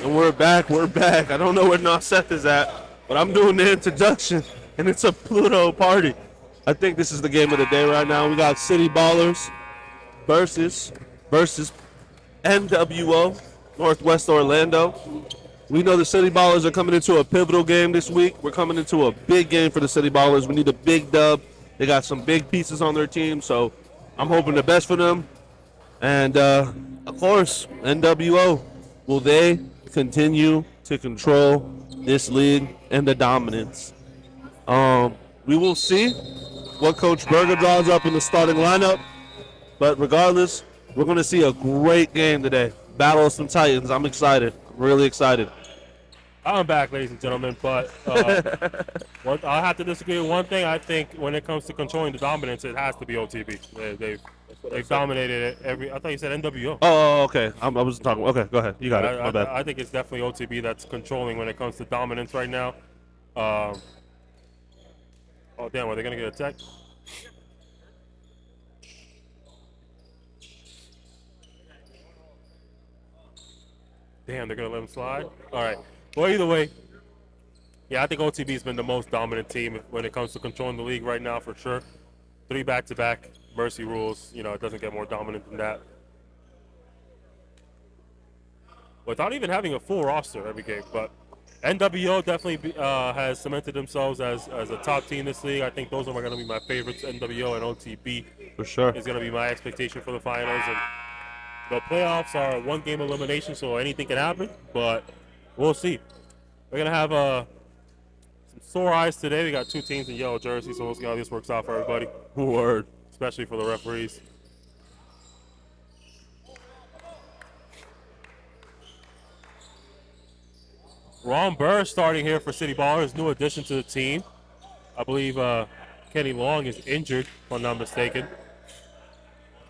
And we're back. We're back. I don't know where Seth is at, but I'm doing the introduction, and it's a Pluto party. I think this is the game of the day right now. We got City Ballers versus NWO, Northwest Orlando. We know the City Ballers are coming into a pivotal game this week. We're coming into a big game for the City Ballers. We need a big dub. They got some big pieces on their team, so I'm hoping the best for them. And, of course, NWO, will they continue to control this league and the dominance? We will see what Coach Berger draws up in the starting lineup. But regardless, we're going to see a great game today. Battle of some Titans. I'm excited. I'm really excited. I'm back, ladies and gentlemen, but I'll have to disagree with one thing. I think when it comes to controlling the dominance, it has to be OTB. They've dominated it every. I thought you said NWO. Oh, okay. I wasn't talking. Okay, go ahead. You got it. My bad. I think it's definitely OTB that's controlling when it comes to dominance right now. Oh, damn, are they going to get attacked? Damn, they're going to let him slide? All right. Well, either way, yeah, I think OTB's been the most dominant team when it comes to controlling the league right now, for sure. 3 back-to-back mercy rules. You know, it doesn't get more dominant than that. Without even having a full roster every game. But NWO definitely has cemented themselves as a top team in this league. I think those are going to be my favorites. NWO and OTB For sure. is going to be my expectation for the finals. And the playoffs are a one-game elimination, so anything can happen. But we'll see. We're going to have some sore eyes today. We got 2 teams in yellow jerseys, so we'll see how this works out for everybody. Word. Especially for the referees. Ron Burr starting here for City Ballers, new addition to the team. I believe Kenny Long is injured, if I'm not mistaken.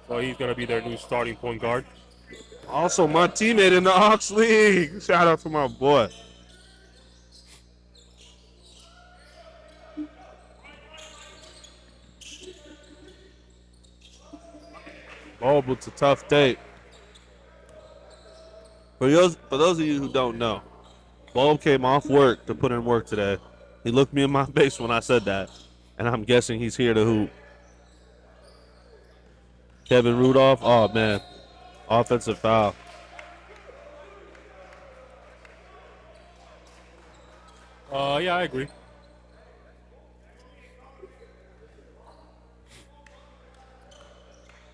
So he's going to be their new starting point guard. Also, my teammate in the Hawks League. Shout out to my boy. Oh, but it's a tough date. For those of you who don't know, Bulb came off work to put in work today. He looked me in my face when I said that, and I'm guessing he's here to hoop. Kevin Rudolph, oh man, offensive foul. Yeah, I agree.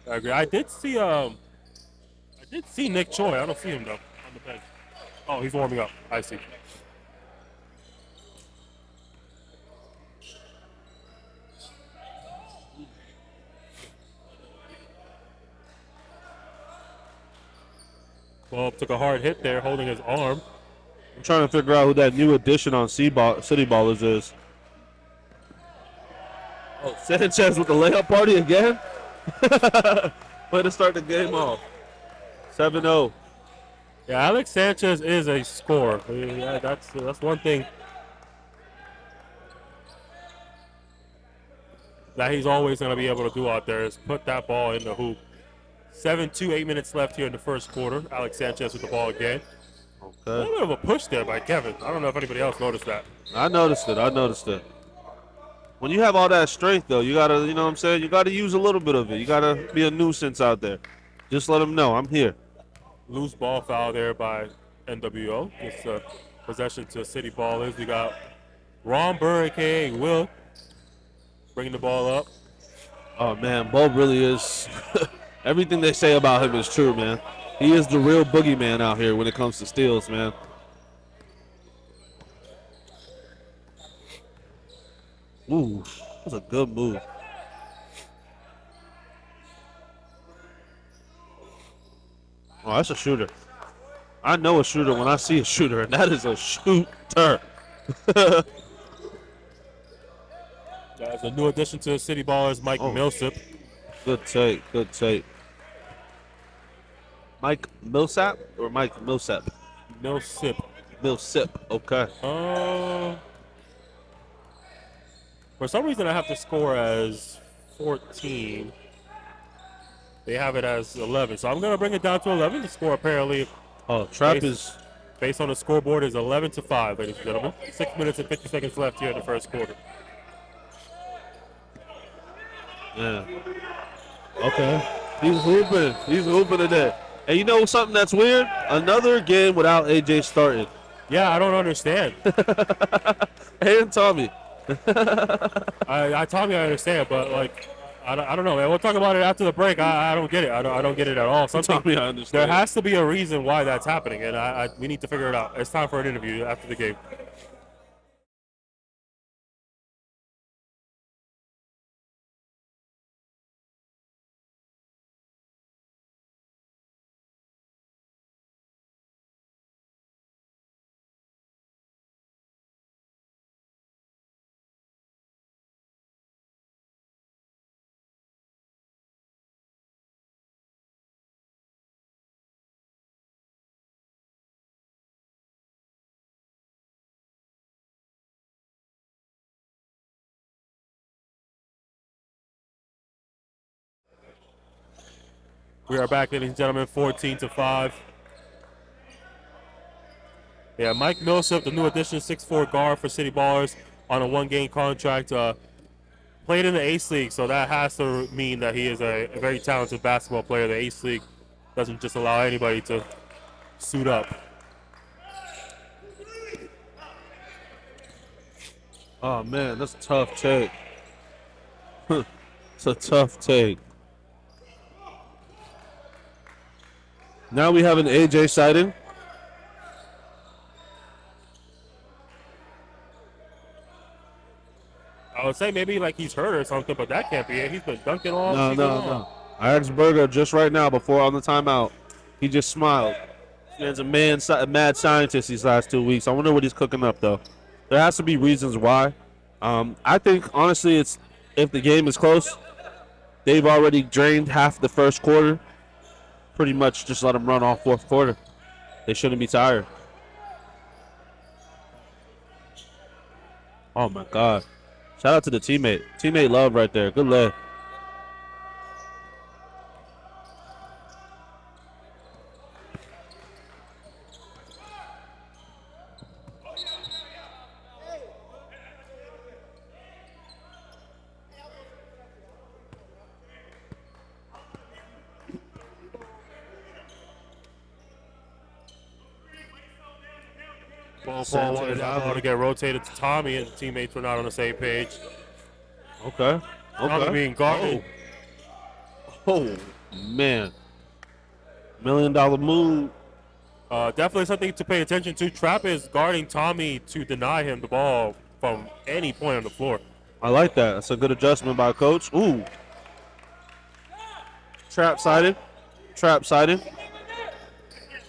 I did see Nick Choi. I don't see him though on the bench. Oh, he's warming up. I see. Bob took a hard hit there, holding his arm. I'm trying to figure out who that new addition on City Ballers is. Oh, Sanchez with the layup party again? Way to start the game off. 7-0. Yeah, Alex Sanchez is a scorer. Yeah, that's one thing that he's always going to be able to do out there is put that ball in the hoop. 7-2, 8 minutes left here in the first quarter. Alex Sanchez with the ball again. Okay. A little bit of a push there by Kevin. I don't know if anybody else noticed that. I noticed it. When you have all that strength, though, you got to, you know what I'm saying? You got to use a little bit of it. You got to be a nuisance out there. Just let them know I'm here. Loose ball foul there by NWO. It's a possession to City Ballers. We got Ron Burr, a.k.a. Will, bringing the ball up. Oh, man, Bulb really is. Everything they say about him is true, man. He is the real boogeyman out here when it comes to steals, man. Ooh, that's a good move. Oh, that's a shooter. I know a shooter when I see a shooter, and that is a shooter. There's a new addition to the City Ballers, Mike Millsap. Good take. Mike Millsap or Mike Millsap? Millsap, okay. For some reason, I have to score as 14. They have it as 11, so I'm going to bring it down to 11 to score apparently. Oh, Trap is based on the scoreboard, is 11-5, ladies and gentlemen. 6 minutes and 50 seconds left here in the first quarter. Yeah. Okay. He's hooping. He's hooping today. And you know something that's weird? Another game without AJ starting. Yeah, I don't understand. And Tommy. I Tommy, I understand, but like, I don't know, man. We'll talk about it after the break. I don't get it. I don't get it at all. Tommy, I understand. There has to be a reason why that's happening, and we need to figure it out. It's time for an interview after the game. We are back, ladies and gentlemen, 14-5. Yeah, Mike Millsap, the new addition, 6'4" guard for City Ballers on a one-game contract. Played in the Ace League, so that has to mean that he is a very talented basketball player. The Ace League doesn't just allow anybody to suit up. Oh, man, that's a tough take. It's a tough take. Now we have an AJ sighting. I would say maybe like he's hurt or something, but that can't be it. He's been dunking all season long. No. I asked Berger just right now before on the timeout. He just smiled. He's a mad scientist these last 2 weeks. I wonder what he's cooking up, though. There has to be reasons why. I think, honestly, it's if the game is close, they've already drained half the first quarter. Pretty much just let them run all fourth quarter. They shouldn't be tired. Oh, my God. Shout out to the teammate. Teammate love right there. Good lay. Paul wanted that ball to get rotated to Tommy, and the teammates were not on the same page. Okay. Tommy being guarded. Oh, man. $1 million move. Definitely something to pay attention to. Trap is guarding Tommy to deny him the ball from any point on the floor. I like that. That's a good adjustment by Coach. Ooh. Trap sided.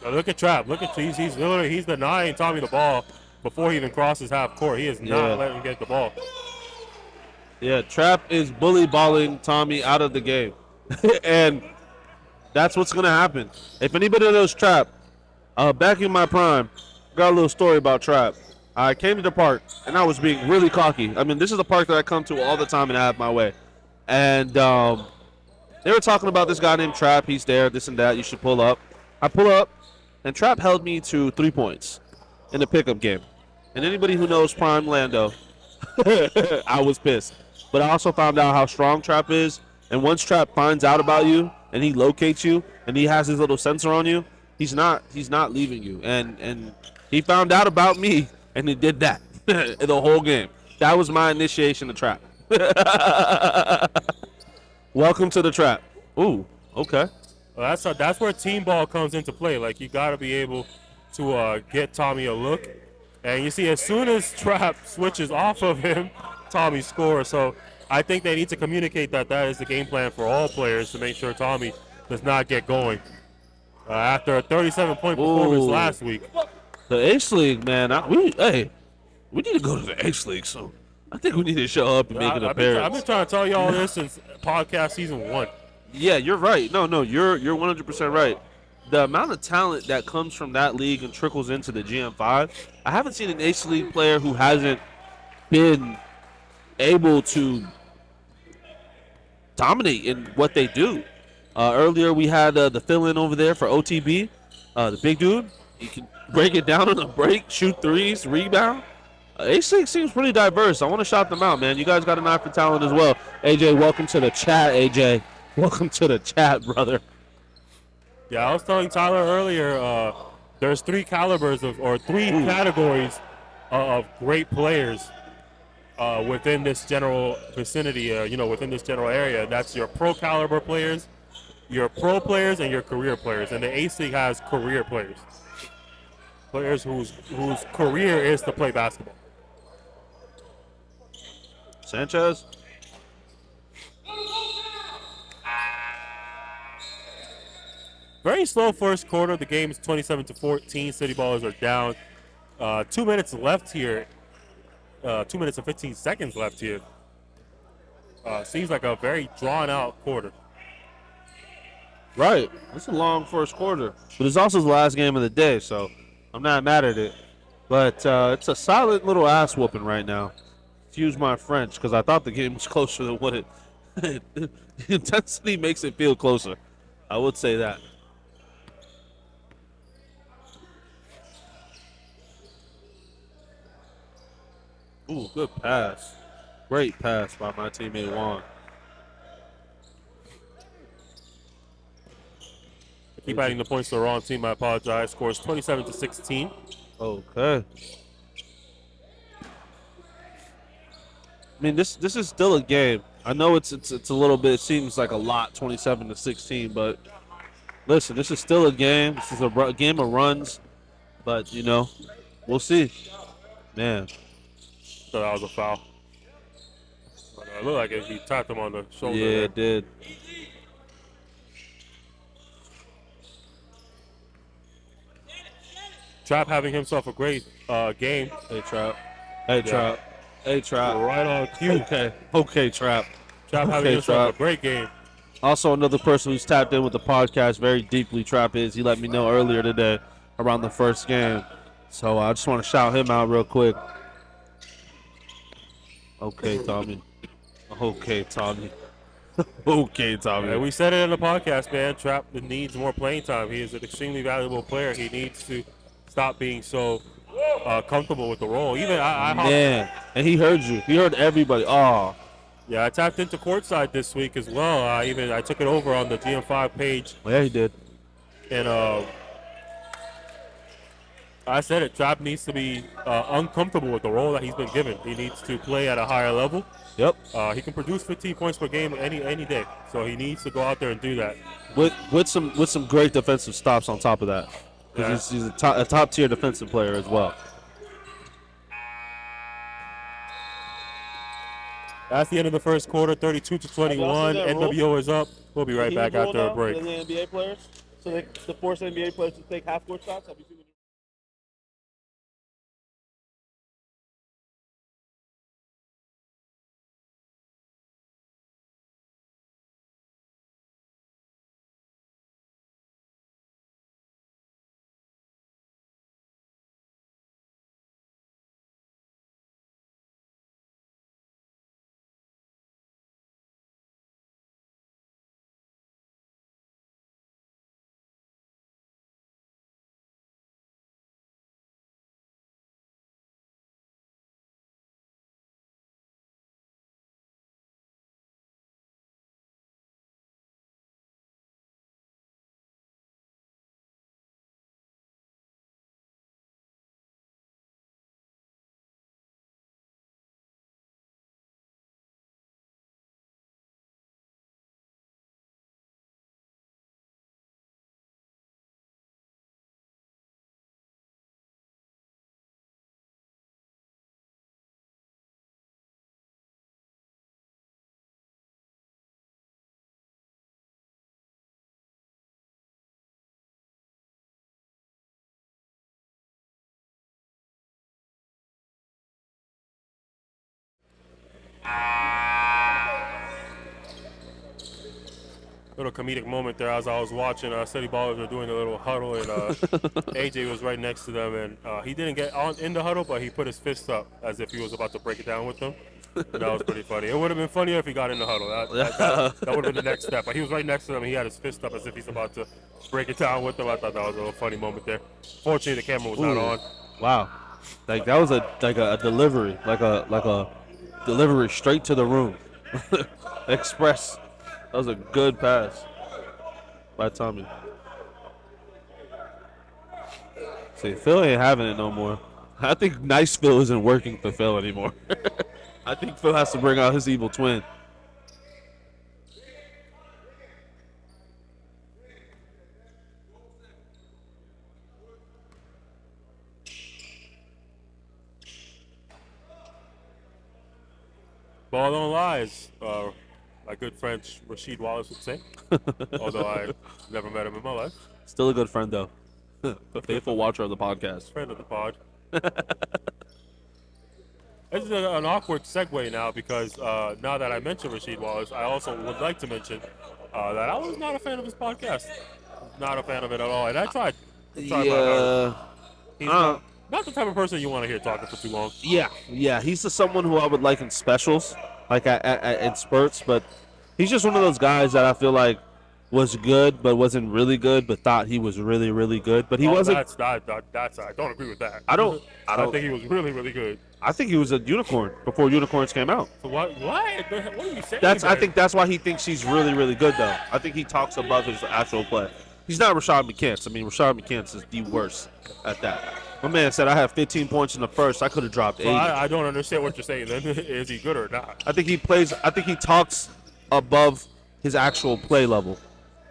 Now look at Trap. Look at he's denying Tommy the ball before he even crosses half court. He is not letting him get the ball. Yeah, Trap is bully balling Tommy out of the game. And that's what's going to happen. If anybody knows Trap, back in my prime, got a little story about Trap. I came to the park, and I was being really cocky. I mean, this is a park that I come to all the time and I have my way. And they were talking about this guy named Trap. He's there, this and that. You should pull up. I pull up, and Trap held me to 3 points in the pickup game. And anybody who knows Prime Lando, I was pissed. But I also found out how strong Trap is. And once Trap finds out about you, and he locates you, and he has his little sensor on you, he's not leaving you. And he found out about me, and he did that the whole game. That was my initiation to Trap. Welcome to the Trap. Ooh, okay. Well, that's where team ball comes into play. Like, you got to be able to get Tommy a look. And you see, as soon as Trap switches off of him, Tommy scores. So I think they need to communicate that is the game plan for all players to make sure Tommy does not get going. After a 37-point performance last week. The Ace League, man. We need to go to the Ace League soon. I think we need to show up and make an appearance. I've been trying to tell you all this since podcast season 1. Yeah, you're right. No, you're 100% right. The amount of talent that comes from that league and trickles into the GM5, I haven't seen an Ace League player who hasn't been able to dominate in what they do. Earlier we had the fill-in over there for OTB, the big dude. He can break it down on a break, shoot threes, rebound. A6 seems pretty diverse. I want to shout them out, man. You guys got an eye for talent as well. AJ, welcome to the chat, AJ. Welcome to the chat, brother. Yeah, I was telling Tyler earlier, there's three calibers or three categories of great players within this general vicinity, within this general area. That's your pro caliber players, your pro players, and your career players. And the AC has career players, players whose career is to play basketball. Sanchez. Very slow first quarter. The game is 27-14. City Ballers are down. 2 minutes left here. 2 minutes and 15 seconds left here. Seems like a very drawn out quarter. Right. It's a long first quarter. But it's also the last game of the day, so I'm not mad at it. But it's a solid little ass whooping right now. Excuse my French, because I thought the game was closer than what it. The intensity makes it feel closer. I would say that. Ooh, good pass. Great pass by my teammate Juan. Keep adding the points to the wrong team. I apologize. Scores 27-16. Okay. I mean, this is still a game. I know it's a little bit. It seems like a lot, 27-16. But listen, this is still a game. This is a game of runs. But we'll see. Man, So that was a foul. But, it looked like he tapped him on the shoulder. yeah, there. it did. Trap having himself a great game. Hey, Trap. Hey, Trap. Hey, Trap. Right on cue. Okay, Trap. Trap having Okay, himself Trap. a great game. Also, another person who's tapped in with the podcast very deeply, Trap is. He let me know earlier today around the first game. So I just want to shout him out real quick. Okay, Tommy. Okay, Tommy. Okay, Tommy. And we said it in the podcast, man. Trap needs more playing time. He is an extremely valuable player. He needs to stop being so comfortable with the role. Even I Man, and he heard you. He heard everybody. Oh, I tapped into courtside this week as well. I took it over on the GM5 page, yeah, he did. and I said it. Trap needs to be uncomfortable with the role that he's been given. He needs to play at a higher level. Yep. He can produce 15 points per game any day, so he needs to go out there and do that. With some great defensive stops on top of that. Because he's a top tier defensive player as well. That's the end of the first quarter, 32-21. NWO is up. We'll be right back after a break. The NBA players, so they force NBA players to take half-court shots. Have you seen the Little comedic moment there as I was watching. City Ballers were doing a little huddle, and AJ was right next to them, and he didn't get in the huddle, but he put his fist up as if he was about to break it down with them. That was pretty funny. It would have been funnier if he got in the huddle. That would have been the next step. But he was right next to him. He had his fist up as if he's about to break it down with him. I thought that was a little funny moment there. Fortunately, the camera was not on. Wow, like that was a delivery, like a delivery straight to the room, express. That was a good pass by Tommy. See, Phil ain't having it no more. I think Nice Phil isn't working for Phil anymore. I think Phil has to bring out his evil twin. Ball don't lie, as my good friend Rasheed Wallace would say. Although I never met him in my life. Still a good friend, though. A faithful watcher of the podcast. Friend of the pod. This is an awkward segue now because now that I mentioned Rasheed Wallace, I also would like to mention that I was not a fan of his podcast. Not a fan of it at all. And I tried. My hardest. He's not the type of person you want to hear talking for too long. Yeah. He's just someone who I would like in specials, like in spurts. But he's just one of those guys that I feel like was good, but wasn't really good, but thought he was really, really good. But he wasn't. I don't agree with that. I don't think he was really, really good. I think he was a unicorn before unicorns came out. So what are you saying? I think that's why he thinks he's really, really good, though. I think he talks above his actual play. He's not Rashad McCants. I mean, Rashad McCants is the worst at that. My man said I had 15 points in the first. I could have dropped 80. Well, I don't understand what you're saying. Then is he good or not? I think he talks above his actual play level.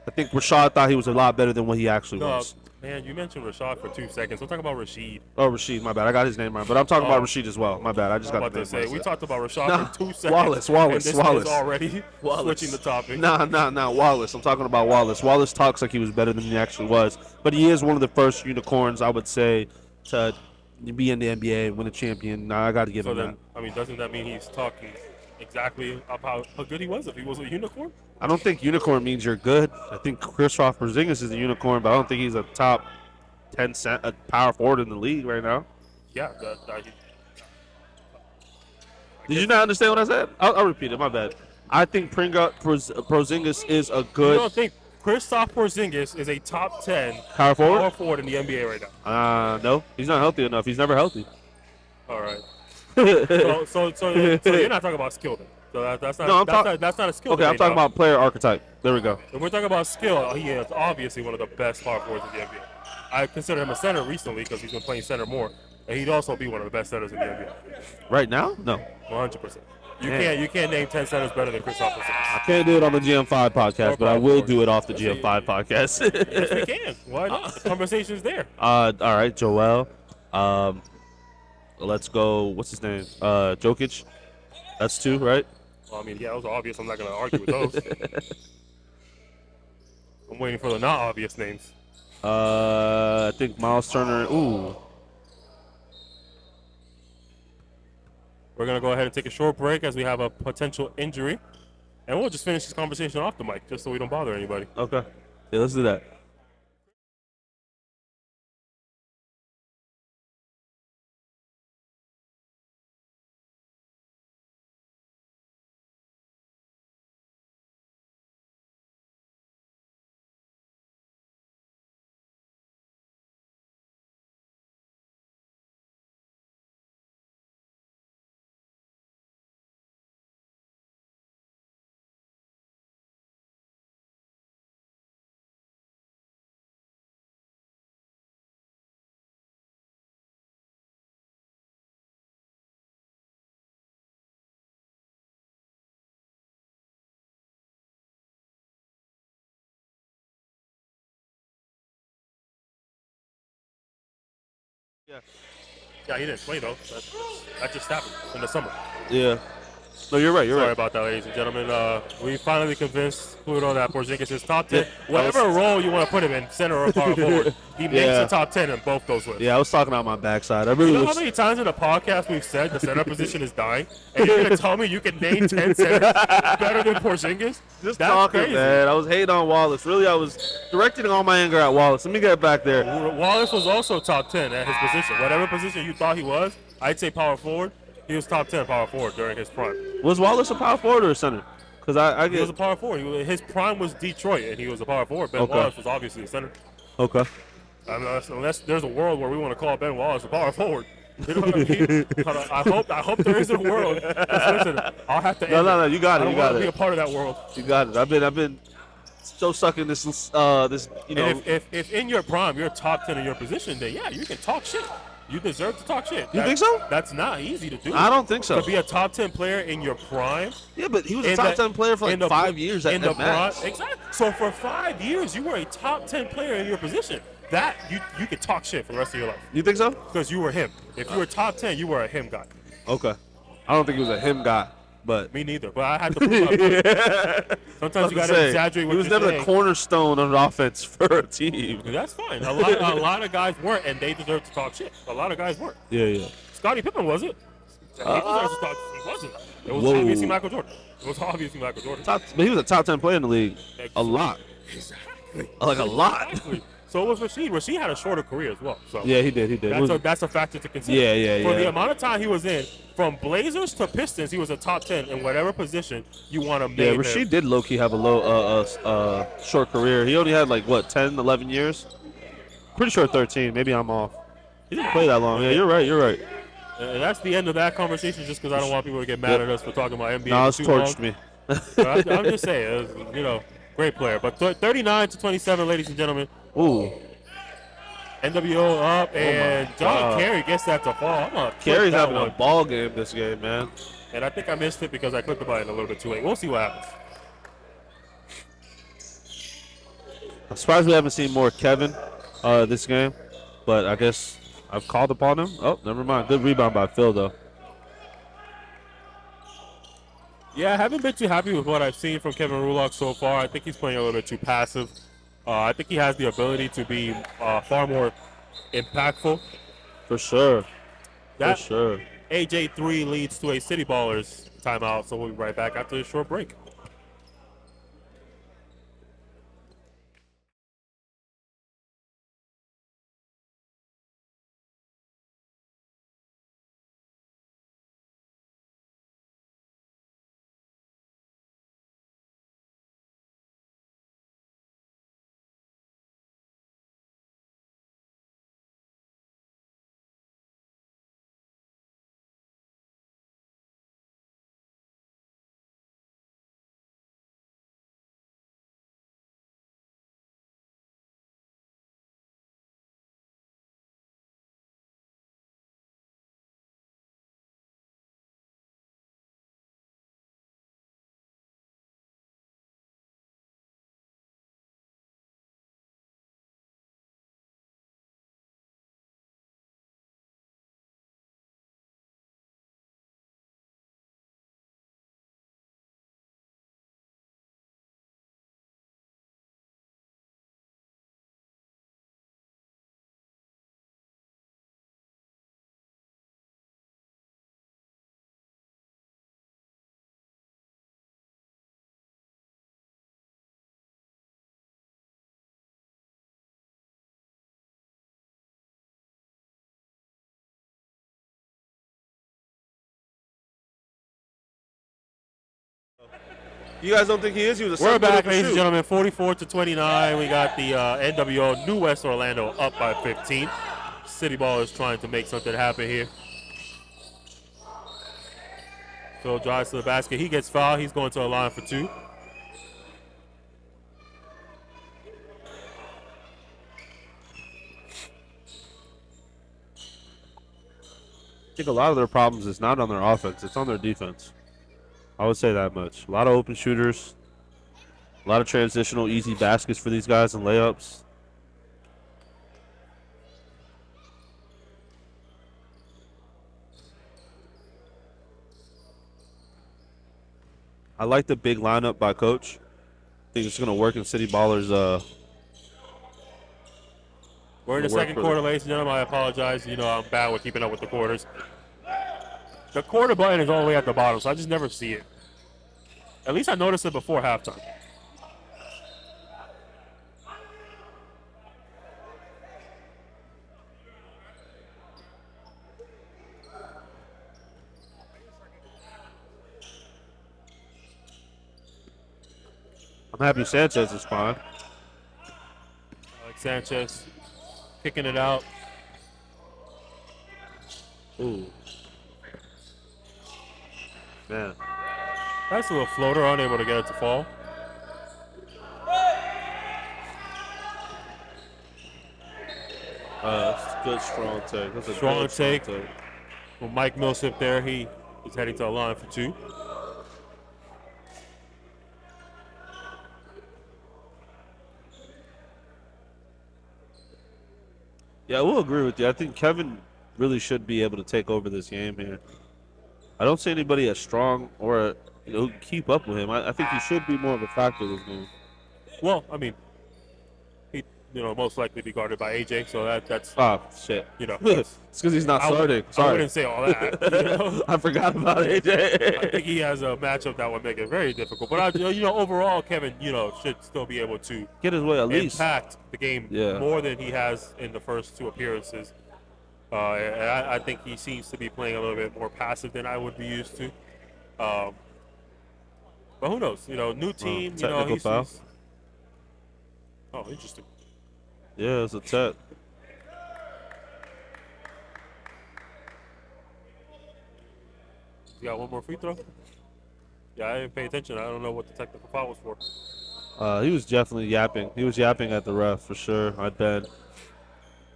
I think Rashad thought he was a lot better than what he actually was. Man, you mentioned Rashad for 2 seconds. We'll talk about Rasheed. Oh, Rasheed, my bad. I got his name right, but I'm talking about Rasheed as well. My bad. I just got the name right. We talked about Rashad for 2 seconds. Wallace. Is already switching the topic. Nah, Wallace. I'm talking about Wallace. Wallace talks like he was better than he actually was, but he is one of the first unicorns, I would say, to be in the NBA, win a champion. Nah, I got to give him that. I mean, doesn't that mean he's talking exactly about how good he was if he was a unicorn? I don't think unicorn means you're good. I think Kristaps Porzingis is a unicorn, but I don't think he's a top 10 power forward in the league right now. Yeah. Did you not understand what I said? I'll repeat it. My bad. I think Porzingis is a good. You don't think Kristaps Porzingis is a top 10 power forward in the NBA right now? No. He's not healthy enough. He's never healthy. All right. so you're not talking about skill then. So that's not a skill. Okay, I'm talking about player archetype. There we go. If we're talking about skill, he is obviously one of the best power forwards in the NBA. I consider him a center recently because he's been playing center more, and he'd also be one of the best centers in the NBA. Right now? No. 100%. You can't name 10 centers better than Kristaps Porzingis. I can't do it on the GM5 podcast, but I will do it off the GM5 podcast. Yes, we can. Why not? The conversation's there. All right, Joel. Let's go. What's his name? Jokic. That's 2, right? Well, I mean, yeah, those are obvious. I'm not going to argue with those. I'm waiting for the not obvious names. I think Miles Turner. Ooh. We're going to go ahead and take a short break as we have a potential injury. And we'll just finish this conversation off the mic just so we don't bother anybody. Okay. Yeah, let's do that. Yeah, he didn't play, though. That just happened in the summer. Yeah. No, you're right. Sorry about that, ladies and gentlemen. We finally convinced Pluto that Porzingis is top 10. Whatever role you want to put him in, center or power forward, he makes the top 10 in both those lists. Yeah, I was talking out my backside. I really how many times in the podcast we've said the center position is dying? And you're going to tell me you can name 10 centers better than Porzingis? Just talking, crazy. Man. I was hating on Wallace. Really, I was directing all my anger at Wallace. Let me get back there. Wallace was also top 10 at his position. Whatever position you thought he was, I'd say power forward. He was top 10 power forward during his prime. Was Wallace a power forward or a center? Because I He was get a power forward. His prime was Detroit, and he was a power forward. Ben okay, Wallace was obviously a center. okay. I mean, unless there's a world where we want to call Ben Wallace a power forward. You know what I mean? I hope there is a world. 'Cause listen, I'll have to end No, it. you got it. I don't You want got to be a it. part of that world. You got it. I've been so stuck in this this you know. And if in your prime you're top 10 in your position, then yeah, you can talk shit. You deserve to talk shit. You think so? That's not easy to do. I don't think so. To be a top 10 player in your prime. Yeah, but he was a in top the- 10 player for in like the- 5 years at in the max. prime. Exactly. So for 5 years, you were a top 10 player in your position. That you could talk shit for the rest of your life You think so? because you were him. If you were top 10, you were a him guy. Okay. I don't think he was a him guy, but Me neither. But I had to prove my point. Sometimes you got to exaggerate what he was you're never saying. the cornerstone of an offense for a team. That's fine. A lot of guys weren't, and they deserve to talk shit. A lot of guys weren't. Yeah. Scottie Pippen wasn't. He deserves to talk. He wasn't. It was Whoa. obviously Michael Jordan. It was obviously Michael Jordan. But he was a top 10 player in the league. A lot. Exactly. Like a lot. Exactly. So it was Rasheed. Rasheed had a shorter career as well. So Yeah, he did. that's a factor to consider. Yeah. For the amount of time he was in, from Blazers to Pistons, he was a top 10 in whatever position you want to make Yeah, him. Rasheed did low-key have a low, short career. He only had like, what, 10, 11 years? Pretty sure 13. Maybe I'm off. He didn't play that long. Yeah, you're right. And that's the end of that conversation just because I don't want people to get mad at us for talking about NBA. No, it's for too long. torched me. But I'm just saying, it was, great player. But 39-27, ladies and gentlemen. Ooh. NWO up, and John God. Kerry gets that to fall. I'm gonna click Kerry's that having one. a ball game this game, man. And I think I missed it because I clicked the button a little bit too late. We'll see what happens. I'm surprised we haven't seen more Kevin this game, but I guess I've called upon him. Oh, never mind. Good rebound by Phil, though. Yeah, I haven't been too happy with what I've seen from Kevin Rulock so far. I think he's playing a little bit too passive. I think he has the ability to be far more impactful. For sure. That For sure. AJ3 leads to a City Ballers timeout, so we'll be right back after this short break. You guys don't think he is? He was a We're seven-footer back, for ladies and shoot. gentlemen. 44-29. We got the NWO New West Orlando up by 15. City Ballers trying to make something happen here. Phil drives to the basket. He gets fouled. He's going to a line for two. I think a lot of their problems is not on their offense. It's on their defense. I would say that much. A lot of open shooters. A lot of transitional easy baskets for these guys and layups. I like the big lineup by Coach. I think it's going to work in City Ballers. We're in the It'll work second for quarter, them. ladies and gentlemen. I apologize. I'm bad with keeping up with the quarters. The quarter button is all the way at the bottom, so I just never see it. At least I noticed it before halftime. I'm happy Sanchez is fine. Alex Sanchez kicking it out. Ooh. Man. Nice little floater, unable to get it to fall. That's a good strong take. That's a Strong good strong take. take. Well, Mike Millsap there, he is heading to the line for 2. Yeah, I will agree with you. I think Kevin really should be able to take over this game here. I don't see anybody as strong or who can keep up with him. I think he should be more of a factor this game. Well, I mean, he, most likely be guarded by AJ, so that's, Oh shit! that's, It's because he's not starting. I Sorry, wouldn't say all that. I forgot about I AJ. think he has a matchup that would make it very difficult. But overall, Kevin, should still be able to Get his way at least. impact the game more than he has in the first 2 appearances. And I think he seems to be playing a little bit more passive than I would be used to. But who knows? New team. Technical foul. Oh, interesting. Yeah, it's a tech. You got one more free throw? Yeah, I didn't pay attention. I don't know what the technical foul was for. He was definitely yapping. He was yapping at the ref for sure. I bet.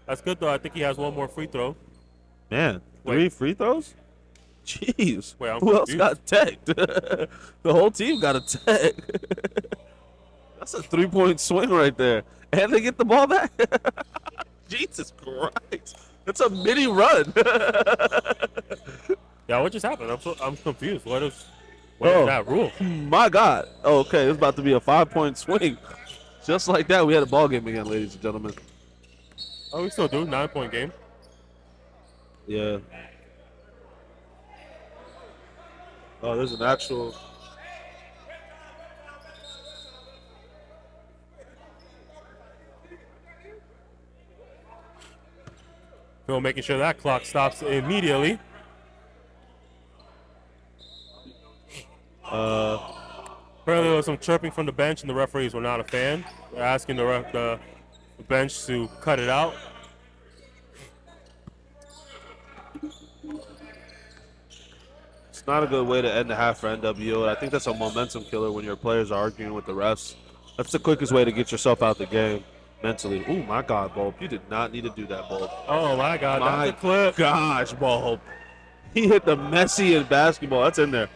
That's good though. I think he has one more free throw. Man, 3 free throws? Jeez. Wait, I'm Who else confused. got teched? The whole team got a tech. That's a 3-point swing right there. And they get the ball back. Jesus Christ. That's a mini run. Yeah, what just happened? I'm confused. What is that rule? My God. Oh, okay. It's about to be a 5-point swing. Just like that, we had a ball game again, ladies and gentlemen. Oh, we still do 9-point game. Yeah. Oh, there's an actual. Phil making sure that clock stops immediately. Apparently there was some chirping from the bench, and the referees were not a fan. They're asking the bench to cut it out. It's not a good way to end the half for NWO. I think that's a momentum killer when your players are arguing with the refs. That's the quickest way to get yourself out the game mentally. Oh my God, Bulb. You did not need to do that, Bulb. Oh my God, My that's a clip. gosh, Bulb. He hit the Messi in basketball. That's in there.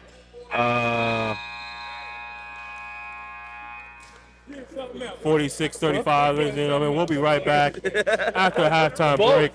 46-35, ladies and gentlemen. We'll be right back after a halftime break.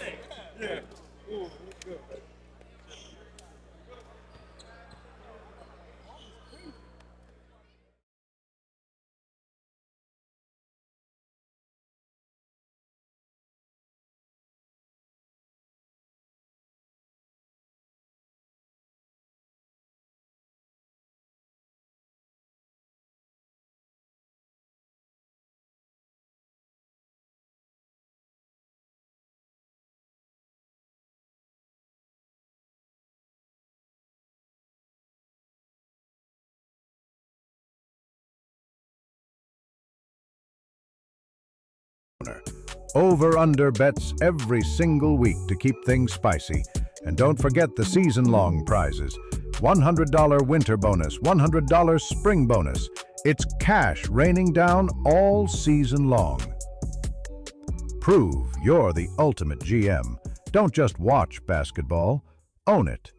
Over-under bets every single week to keep things spicy. And don't forget the season-long prizes. $100 winter bonus, $100 spring bonus. It's cash raining down all season long. Prove you're the ultimate GM. Don't just watch basketball, own it.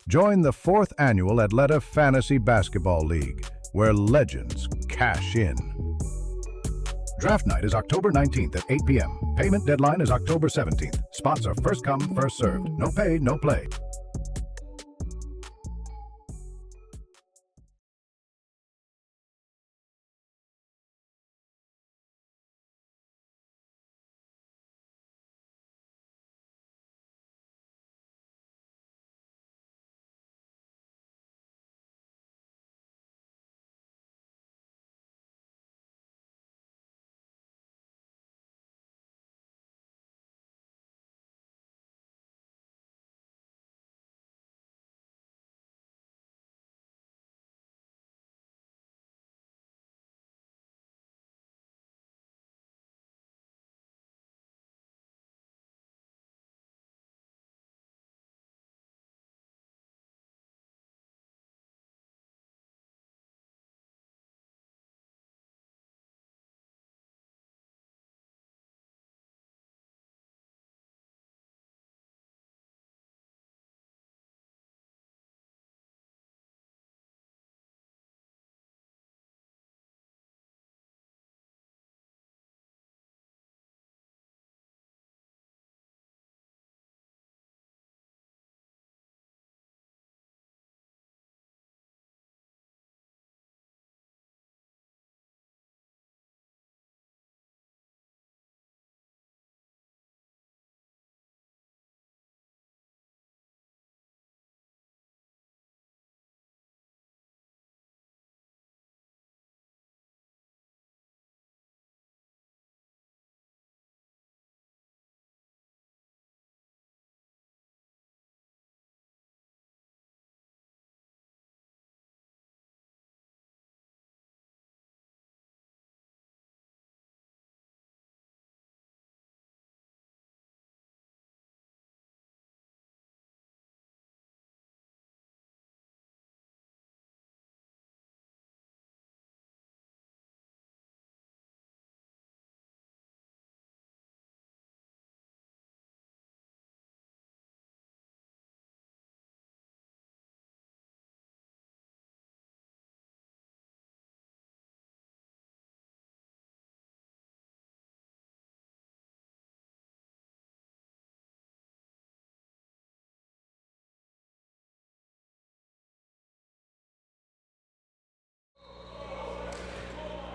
Join the 4th annual Atlanta Fantasy Basketball League, where legends cash in. Draft night is October 19th at 8 p.m. Payment deadline is October 17th. Spots are first come, first served. No pay, no play.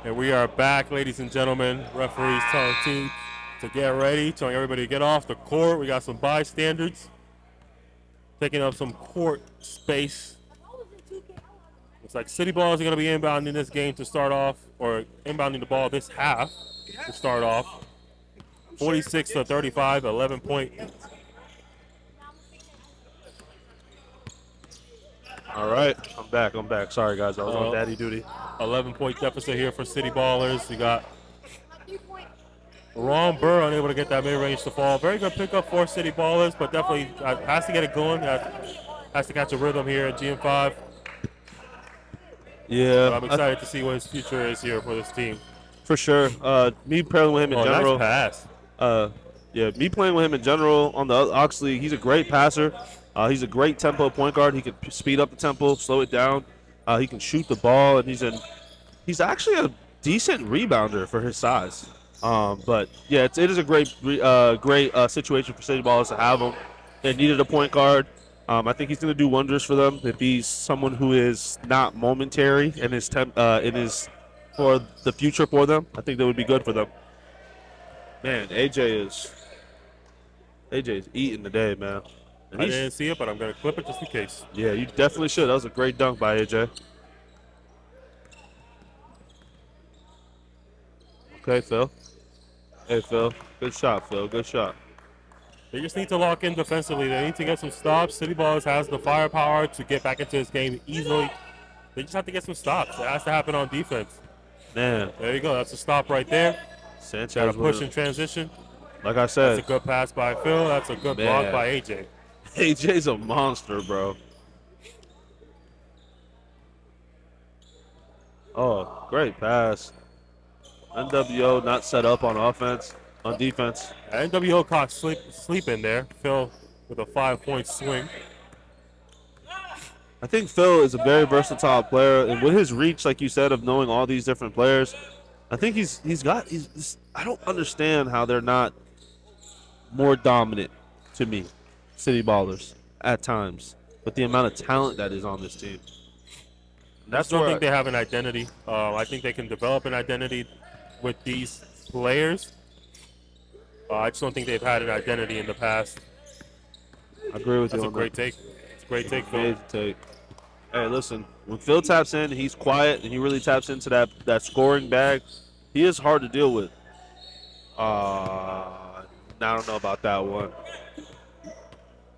And we are back, ladies and gentlemen. Referees telling teams to get ready, telling everybody to get off the court. We got some bystanders taking up some court space. Looks like City Balls are going to be inbounding this game to start off, or inbounding the ball this half to start off. 46-35, 11-point. All right, I'm back. Sorry, guys, I was on daddy duty. 11-point deficit here for City Ballers. You got Ron Burr unable to get that mid-range to fall. Very good pickup for City Ballers, but definitely has to get it going. Has to catch a rhythm here at GM5. Yeah, But I'm excited to see what his future is here for this team. for sure. Me playing with him in general. Nice pass. Me playing with him in general on the Ox League, he's a great passer. He's a great tempo point guard. He can speed up the tempo, slow it down. He can shoot the ball, and he's actually a decent rebounder for his size. But yeah, it is a great situation for City Ballers to have him. They needed a point guard. I think he's going to do wonders for them if he's someone who is not momentary in his for the future for them. I think that would be good for them. Man, AJ is eating today, man. And I didn't see it, but I'm going to clip it just in case. Yeah, you definitely should. That was a great dunk by AJ. Okay, Phil. Hey, Phil. Good shot, Phil. Good shot. They just need to lock in defensively. They need to get some stops. City Ballers has the firepower to get back into this game easily. They just have to get some stops. It has to happen on defense. Man. There you go. That's a stop right there. Sanchez Got a push in transition. Like I said. That's a good pass by Phil. That's a good block by AJ. AJ's a monster, bro. Oh, great pass. NWO not set up on defense. NWO caught sleeping there. Phil with a 5-point swing. I think Phil is a very versatile player, and with his reach, like you said, of knowing all these different players, I think he's I don't understand how they're not more dominant to me, City Ballers, at times, with the amount of talent that is on this team. I don't think they have an identity. I think they can develop an identity with these players. I just don't think they've had an identity in the past. I agree with you. That's a great take. It's a great take, Phil. Great take. Hey, listen, when Phil taps in, he's quiet, and he really taps into that scoring bag. He is hard to deal with. I don't know about that one.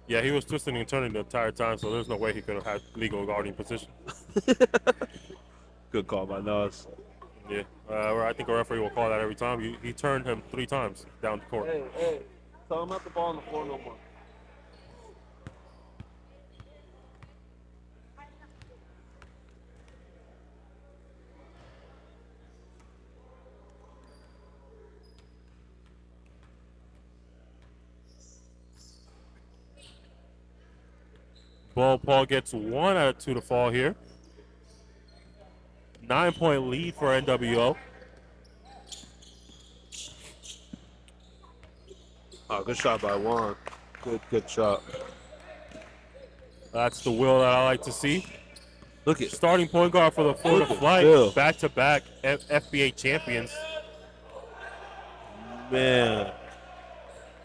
Yeah, he was twisting and turning the entire time, so there's no way he could have had legal guarding position. Good call by Nas. Yeah, I think a referee will call that every time. He turned him 3 times down the court. Hey, tell him not the ball on the floor no more. Paul gets 1 out of 2 to fall here. 9-point lead for NWO. Oh, good shot by Juan. Good shot. That's the will that I like to see. Look at Starting point guard for the Florida Flight, back-to-back FBA champions. Man.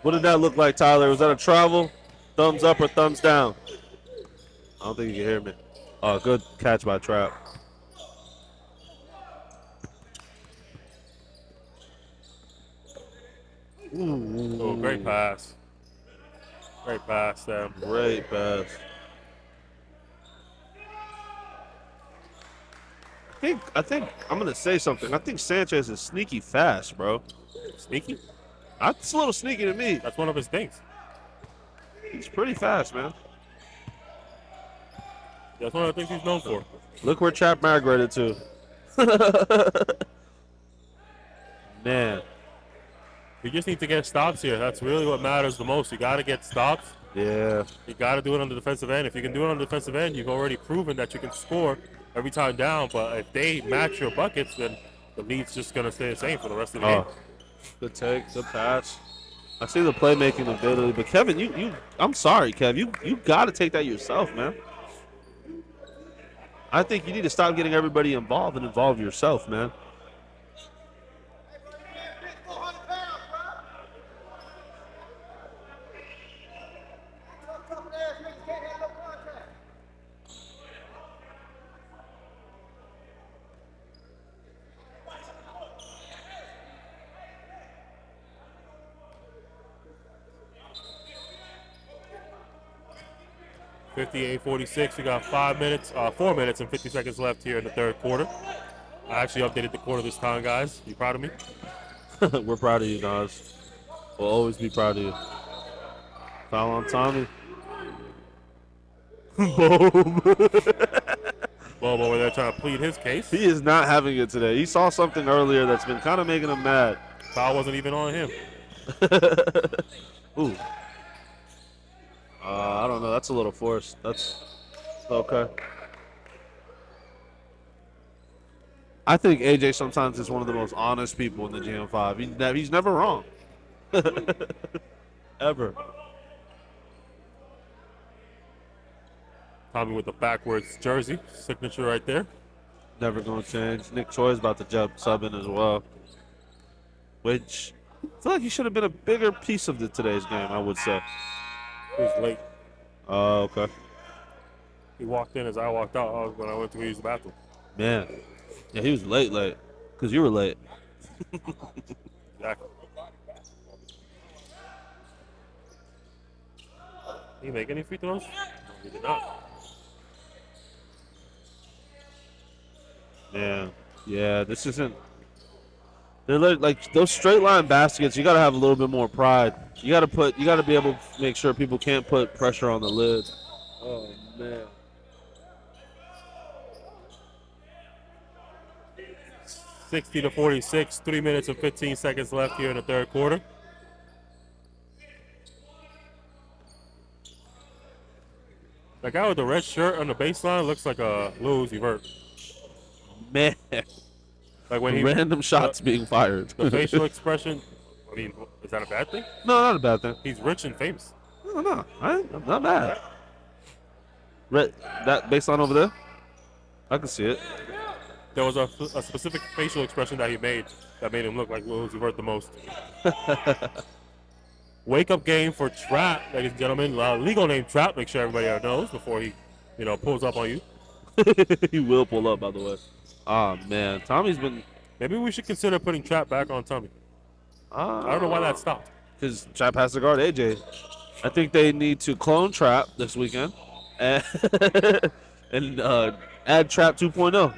What did that look like, Tyler? Was that a travel? Thumbs up or thumbs down? I don't think you can hear me. Oh, good catch by Trap. Ooh. Oh, great pass. Great pass there. Great pass. I think I'm gonna say something. I think Sanchez is sneaky fast, bro. Sneaky? That's a little sneaky to me. That's one of his things. He's pretty fast, man. That's one of the things he's known for. Look where Trap migrated to. Man. You just need to get stops here. That's really what matters the most. You got to get stops. Yeah. You got to do it on the defensive end. If you can do it on the defensive end, you've already proven that you can score every time down. But if they match your buckets, then the lead's just going to stay the same for the rest of the game. Good take, good pass. I see the playmaking ability, but Kevin, I'm sorry, Kev. You got to take that yourself, man. I think you need to stop getting everybody involved and involve yourself, man. 58-46. We got 4 minutes and 50 seconds left here in the third quarter. I actually updated the quarter this time, guys. You proud of me? We're proud of you, guys. We'll always be proud of you. Foul on Tommy. Boom. Bobo over there trying to plead his case. He is not having it today. He saw something earlier that's been kind of making him mad. Foul wasn't even on him. Ooh. I don't know. That's a little forced. That's okay. I think AJ sometimes is one of the most honest people in the GM5. He's never wrong. Ever. Tommy with the backwards jersey. Signature right there. Never going to change. Nick Choi's about to sub in as well. Which I feel like he should have been a bigger piece of today's game, I would say. He was late. Oh, okay. He walked in as I walked out when I went to use the bathroom. Man. Yeah, he was late. Because you were late. Exactly. Did he make any free throws? No, he did not. Yeah, this isn't. They're like those straight line baskets. You got to have a little bit more pride. You got to be able to make sure people can't put pressure on the lid. Oh man. 60-46. 3 minutes and 15 seconds left here in the third quarter. That guy with the red shirt on the baseline looks like a Lil Uzi Vert. Man. Like when Random shots being fired. The facial expression. I mean, is that a bad thing? No, not a bad thing. He's rich and famous. No. I'm not mad. That baseline over there? I can see it. There was a specific facial expression that he made that made him look like Lil Uzi Vert the most. Wake up game for Trap, ladies and gentlemen. Legal name Trap. Make sure everybody knows before he, pulls up on you. He will pull up, by the way. Oh man, Tommy's been. Maybe we should consider putting Trap back on Tommy. I don't know why that stopped. Because Trap has to guard AJ. I think they need to clone Trap this weekend and, add Trap 2.0.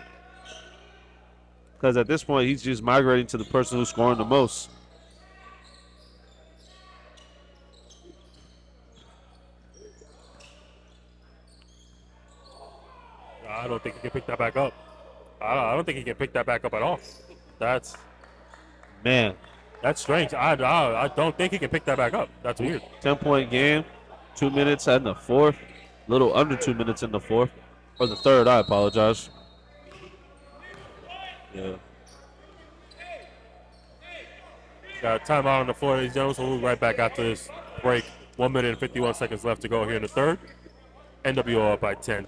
Because at this point, he's just migrating to the person who's scoring the most. I don't think he can pick that back up. I don't think he can pick that back up at all. That's strange. I don't think he can pick that back up. That's weird. 10-point game, 2 minutes in the fourth. A little under 2 minutes in the fourth. Or the third, I apologize. Yeah. Got a timeout on the floor, ladies and gentlemen, so we'll be right back after this break. 1 minute and 51 seconds left to go here in the third. NWO up by 10.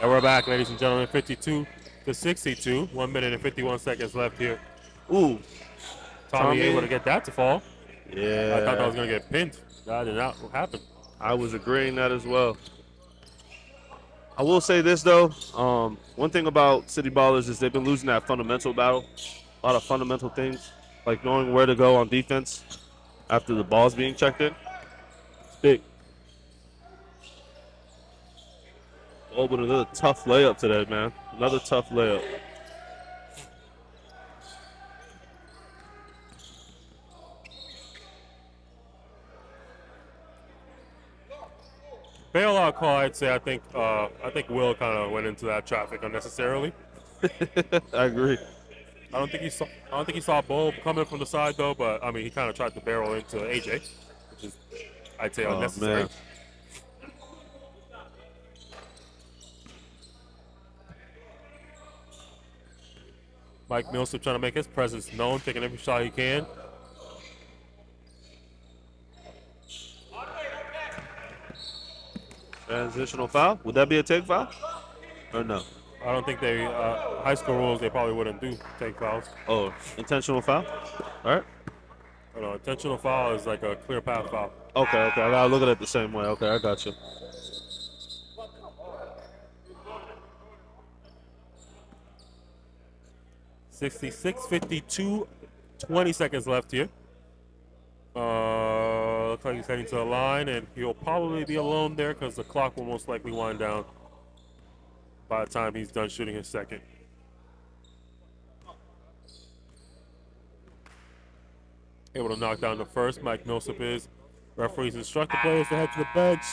And we're back, ladies and gentlemen. 52-62. 1 minute and 51 seconds left here. Ooh. Tommy able to get that to fall. Yeah. I thought that was going to get pinned. That did not happen. I was agreeing that as well. I will say this, though. One thing about City Ballers is they've been losing that fundamental battle. A lot of fundamental things, like knowing where to go on defense after the ball's being checked in. It's big. Oh, but another tough layup today, man. Another tough layup. bailout call, I'd say I think Will kind of went into that traffic unnecessarily. I agree. I don't think he saw Bull coming from the side though, but I mean he kind of tried to barrel into AJ, which is I'd say Oh unnecessary. man. Mike Millsap trying to make his presence known, taking every shot he can. Transitional foul? Would that be a take foul? Or no? I don't think they high school rules they probably wouldn't do take fouls. Oh, intentional foul? All right. I don't know, intentional foul is like a clear path foul. Okay. I gotta look at it the same way. Okay, I got you. $66:52, 20 seconds left here. Looks like he's heading to the line, and he'll probably be alone there because the clock will most likely wind down by the time he's done shooting his second. Able to knock down the first. Mike Millsap is. Referees instruct the players to head to the bench.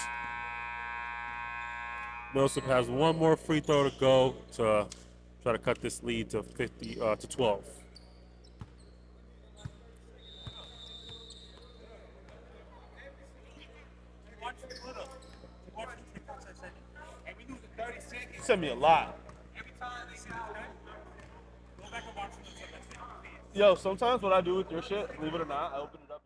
Millsap has one more free throw to go to try to cut this lead to 12. You sent me a lot. Yo, sometimes what I do with your shit, believe it or not, I open it up.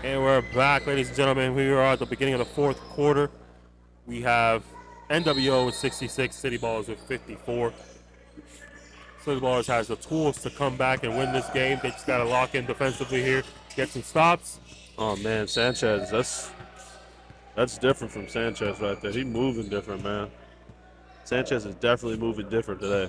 And we're back, ladies and gentlemen. We are at the beginning of the fourth quarter. We have NWO with 66, City Ballers with 54. City Ballers has the tools to come back and win this game. They just got to lock in defensively here, get some stops. Oh man, Sanchez, that's different from Sanchez right there. He moving different, man. Sanchez is definitely moving different today.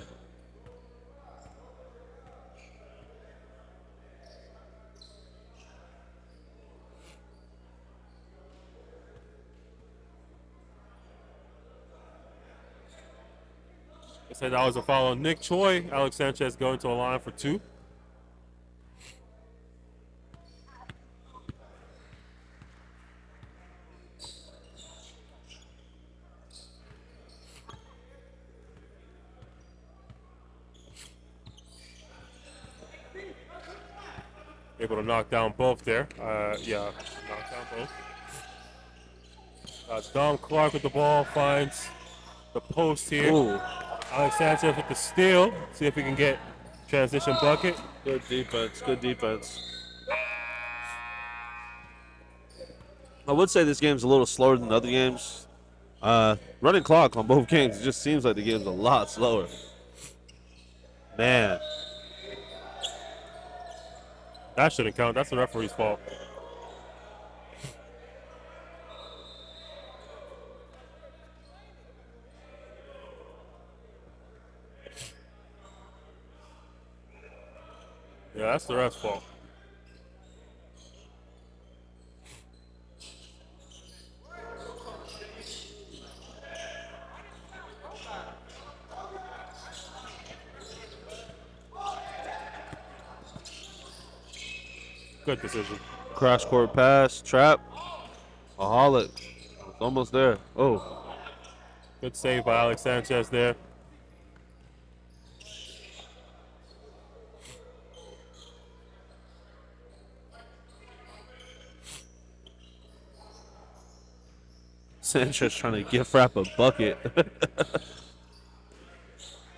They said that was a foul on Nick Choi. Alex Sanchez going to the line for two. Able to knock down both there. Knock down both. Dom Clark with the ball finds the post here. Ooh, Alex Sanchez with the steal. See if he can get transition bucket. good defense, good defense. I would say this game's a little slower than other games. Running clock on both games, it just seems like the game's a lot slower. Man. That shouldn't count. That's the referee's fault. Yeah, that's the ref's fault. Good decision. Cross court pass, trap. Aholic. It's almost there. Oh, Good save by Alex Sanchez there. Sanchez trying to gift wrap a bucket.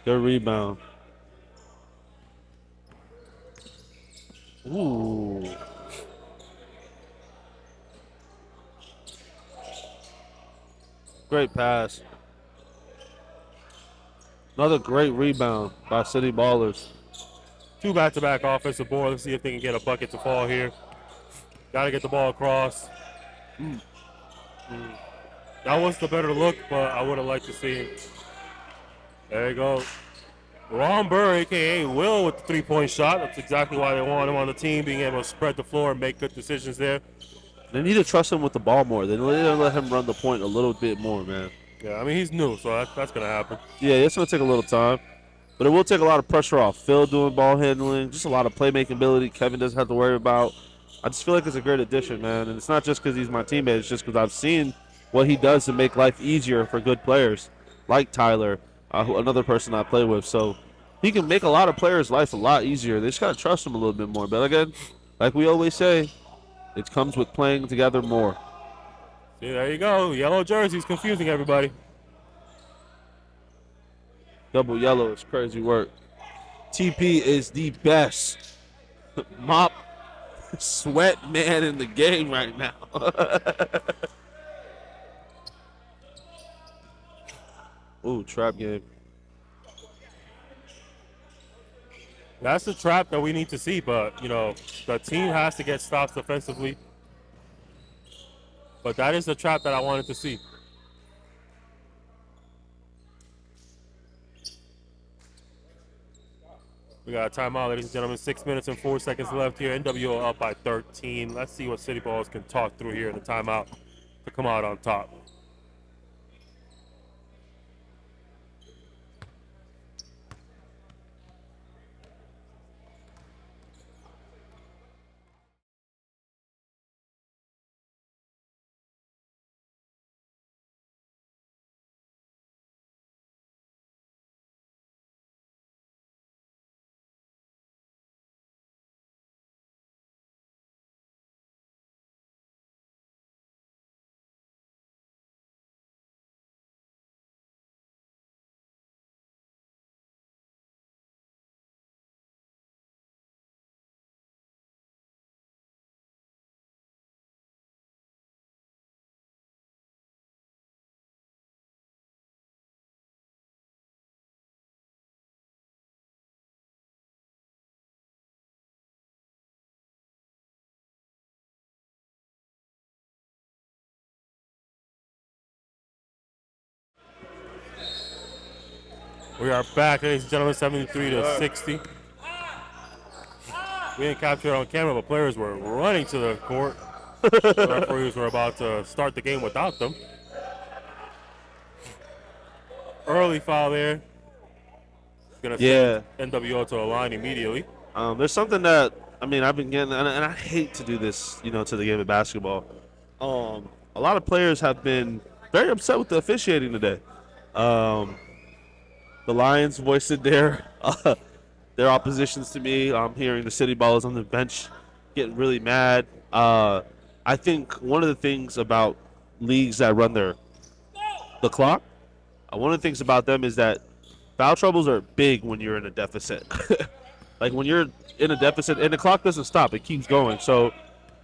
Good rebound. Ooh. Great pass. Another great rebound by City Ballers. 2 back-to-back offensive boards. Let's see if they can get a bucket to fall here. Got to get the ball across. That was the better look, but I would have liked to see it. There you go. Ron Burr, a.k.a. Will, with the three-point shot. That's exactly why they want him on the team, being able to spread the floor and make good decisions there. They need to trust him with the ball more. They need to let him run the point a little bit more, man. Yeah, I mean, he's new, so that's going to happen. Yeah, it's going to take a little time. But it will take a lot of pressure off Phil doing ball handling, just a lot of playmaking ability Kevin doesn't have to worry about. I just feel like it's a great addition, man. And it's not just because he's my teammate. It's just because I've seen what he does to make life easier for good players like Tyler, another person I play with. So he can make a lot of players' life a lot easier. They just got to trust him a little bit more. But again, like we always say, it comes with playing together more. See, there you go. Yellow jerseys confusing everybody. Double yellow is crazy work. TP is the best mop sweat man in the game right now. Ooh, trap game. That's the trap that we need to see, but, you know, the team has to get stops defensively. But that is the trap that I wanted to see. We got a timeout, ladies and gentlemen. 6 minutes and 4 seconds left here. NWO up by 13. Let's see what City Balls can talk through here in the timeout to come out on top. We are back, ladies and gentlemen, 73 to 60. We didn't capture it on camera, but players were running to the court. The referees were about to start the game without them. Early foul there. Gonna send NWO to the line immediately. There's something that I've been getting, and I hate to do this, to the game of basketball. A lot of players have been very upset with the officiating today. The Lions voiced their oppositions to me. I'm hearing the City Ballers on the bench getting really mad. I think one of the things about leagues that run the clock, one of the things about them is that foul troubles are big when you're in a deficit. Like when you're in a deficit and the clock doesn't stop, it keeps going. So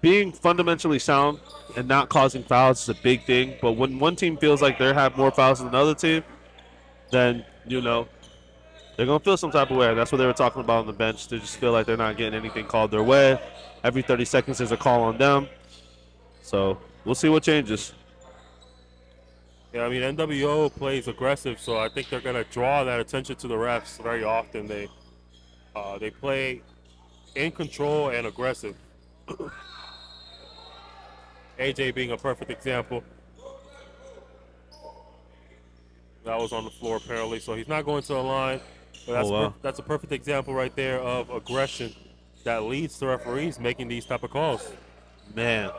being fundamentally sound and not causing fouls is a big thing. But when one team feels like they have more fouls than another team, then, they're going to feel some type of way. That's what they were talking about on the bench. They just feel like they're not getting anything called their way. Every 30 seconds there's a call on them. So we'll see what changes. Yeah, NWO plays aggressive, so I think they're going to draw that attention to the refs very often. They play in control and aggressive. AJ being a perfect example. That was on the floor apparently, so he's not going to the line. But that's a perfect example right there of aggression that leads to referees making these type of calls. Man.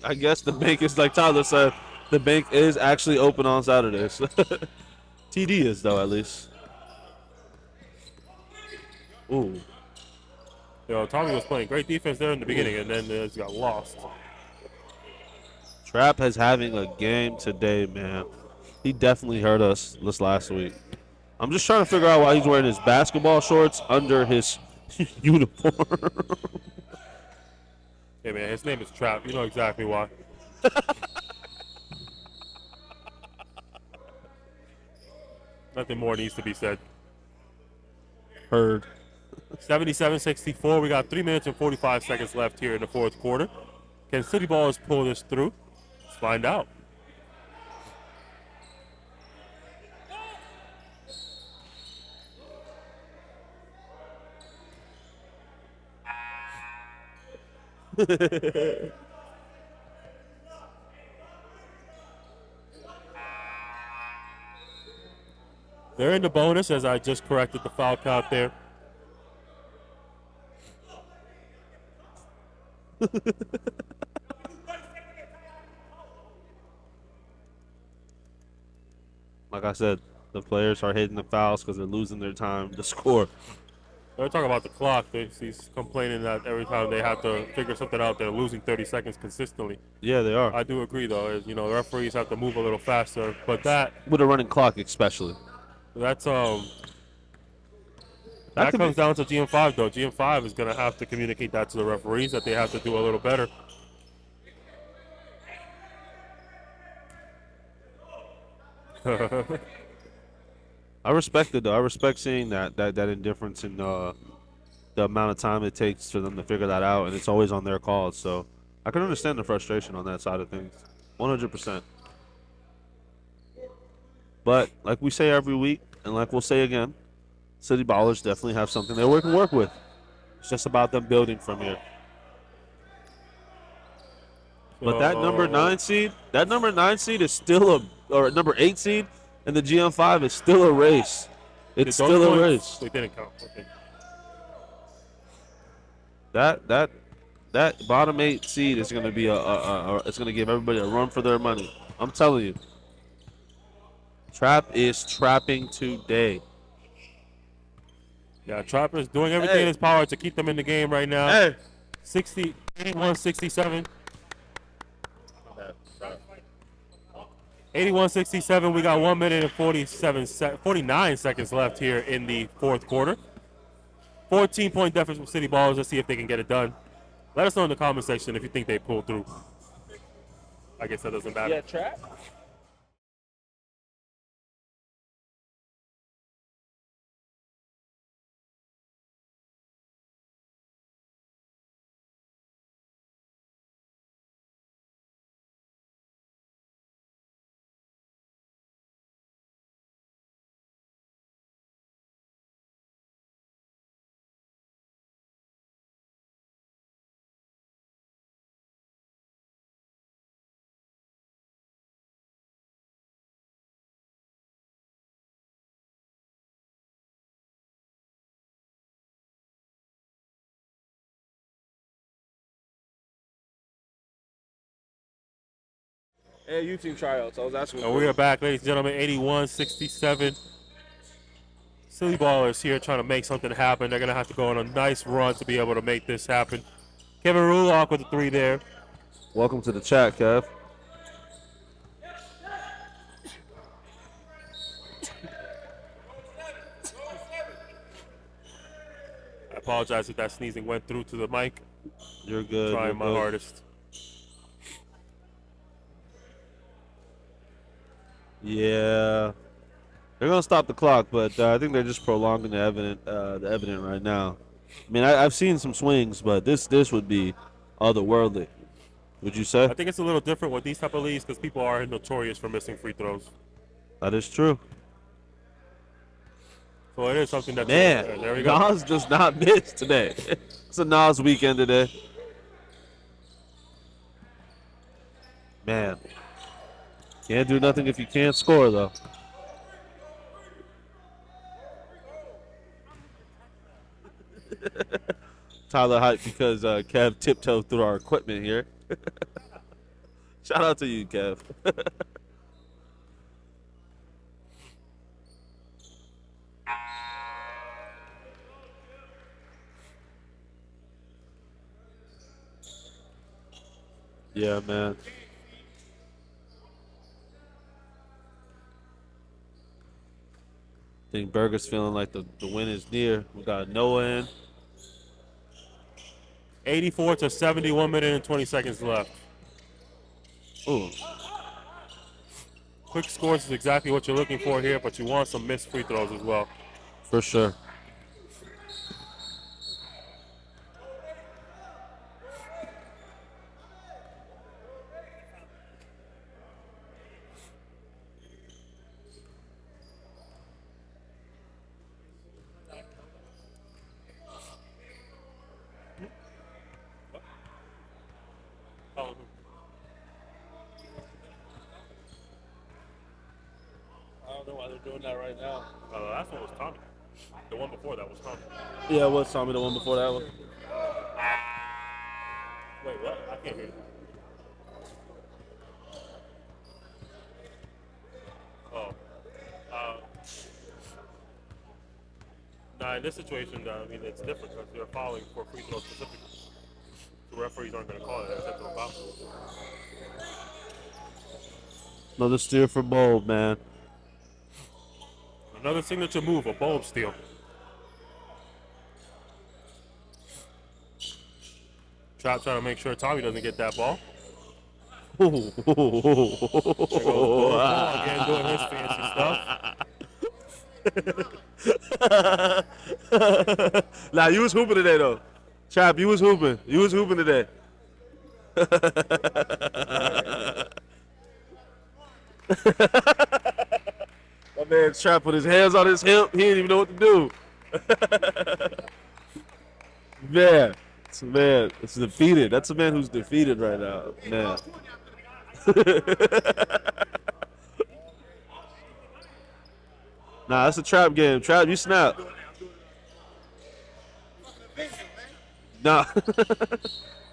I guess the bank is, like Tyler said, the bank is actually open on Saturdays. TD is, though, at least. Ooh. Tommy was playing great defense there in the beginning, and then just got lost. Trap is having a game today, man. He definitely hurt us this last week. I'm just trying to figure out why he's wearing his basketball shorts under his uniform. Hey, man, his name is Trap. You know exactly why. Nothing more needs to be said. Heard. 77-64. We got 3 minutes and 45 seconds left here in the fourth quarter. Can City Ballers pull this through? Let's find out. They're in the bonus, as I just corrected the foul count there. Like I said, the players are hitting the fouls because they're losing their time to score. They're talking about the clock. He's complaining that every time they have to figure something out, they're losing 30 seconds consistently. Yeah, they are. I do agree, though. The referees have to move a little faster. But With a running clock, especially. that could comes be- down to GM5, though. GM5 is going to have to communicate that to the referees, that they have to do a little better. I respect it, though. I respect seeing that indifference in the amount of time it takes for them to figure that out, and it's always on their calls. So I can understand the frustration on that side of things, 100%. But like we say every week, and like we'll say again, City Ballers definitely have something they can work with. It's just about them building from here. But that number 9 seed is still or number 8 seed, and the GM5 is still a race. It's still a race. They didn't count. Okay. That bottom 8 seed is going to be it's going to give everybody a run for their money. I'm telling you. Trap is trapping today. Yeah, Trapper's doing everything in his power to keep them in the game right now. Hey. 81-67. 81-67. We got 1 minute and 49 seconds left here in the fourth quarter. 14-point deficit from City Ballers. Let's see if they can get it done. Let us know in the comment section if you think they pull through. I guess that doesn't matter. Yeah, Trap. Hey, you team tryouts. I was asking. And we are back, ladies and gentlemen. 81-67. Silly Ballers here trying to make something happen. They're going to have to go on a nice run to be able to make this happen. Kevin Rulock with the 3 there. Welcome to the chat, Kev. I apologize if that sneezing went through to the mic. You're good. Trying my hardest. Yeah, they're gonna stop the clock, but I think they're just prolonging the evident right now. I mean, I've seen some swings, but this would be otherworldly. Would you say? I think it's a little different with these type of leagues because people are notorious for missing free throws. That is true. So it is something that. Man, there we go. Nas does not miss today. It's a Nas weekend today. Man, can't do nothing if you can't score, though. Tyler hype because Kev tiptoed through our equipment here. Shout out to you, Kev. Yeah, man. I think Burger's feeling like the win is near. We got Noah in. 84 to 70, 1 minute and 20 seconds left. Ooh. Quick scores is exactly what you're looking for here, but you want some missed free throws as well. For sure. I don't know why they're doing that right now. The last one was Tommy. The one before that was Tommy. Yeah, what's Tommy, the one before that one? Wait, what? I can't hear you. Oh. Nah, in this situation, I mean, it's different because they're fouling for free throws specifically. The referees aren't going to call it as a foul. Another steer for Bold, man. Another signature move, a bulb steal. Trap trying to make sure Tommy doesn't get that ball. There goes Bull again doing his fancy stuff. Nah, you was hooping today, though. Trap, you was hooping. You was hooping today. My man Trap put his hands on his hip. He didn't even know what to do. Man, it's defeated. That's a man who's defeated right now, man. Nah, that's a Trap game. Trap, you snap. Nah.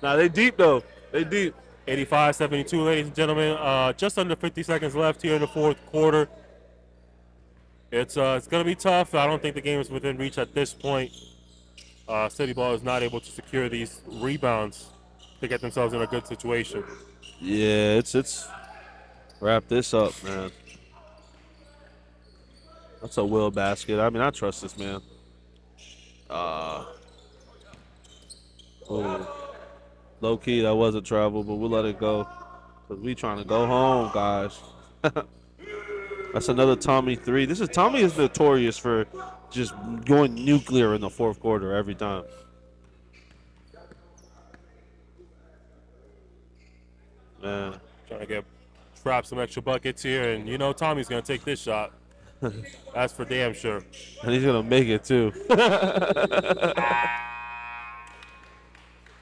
Nah, they deep, though. They deep. 85-72, ladies and gentlemen. Just under 50 seconds left here in the fourth quarter. It's going to be tough. I don't think the game is within reach at this point. City Ball is not able to secure these rebounds to get themselves in a good situation. Yeah, it's wrap this up, man. That's a Will basket. I mean, I trust this man. Low key, that was a travel, but we'll let it go. Because we trying to go home, guys. That's another Tommy 3. Tommy is notorious for just going nuclear in the fourth quarter every time. Man. Trying to get Trap some extra buckets here, and you know Tommy's going to take this shot. That's for damn sure. And he's going to make it, too.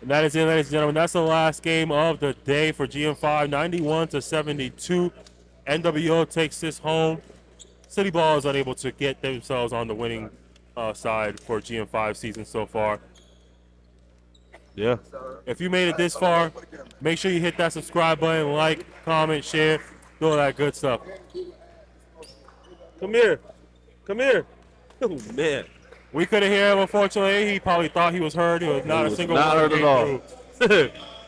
And that is it, ladies and gentlemen. That's the last game of the day for GM5, 91-72. NWO takes this home. City Ball is unable to get themselves on the winning side for GM5 season so far. Yeah. If you made it this far, make sure you hit that subscribe button, like, comment, share, do all that good stuff. Come here. Come here. Oh, man. We couldn't hear him, unfortunately. He probably thought he was heard. He was not a single not word heard at all.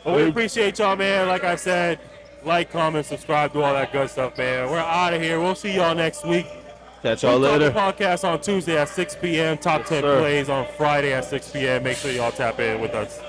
But we appreciate y'all, man. Like I said, like, comment, subscribe, do all that good stuff, man. We're out of here. We'll see y'all next week. Catch y'all later. Podcast on Tuesday at 6 p.m. Top 10 plays on Friday at 6 p.m. Make sure y'all tap in with us.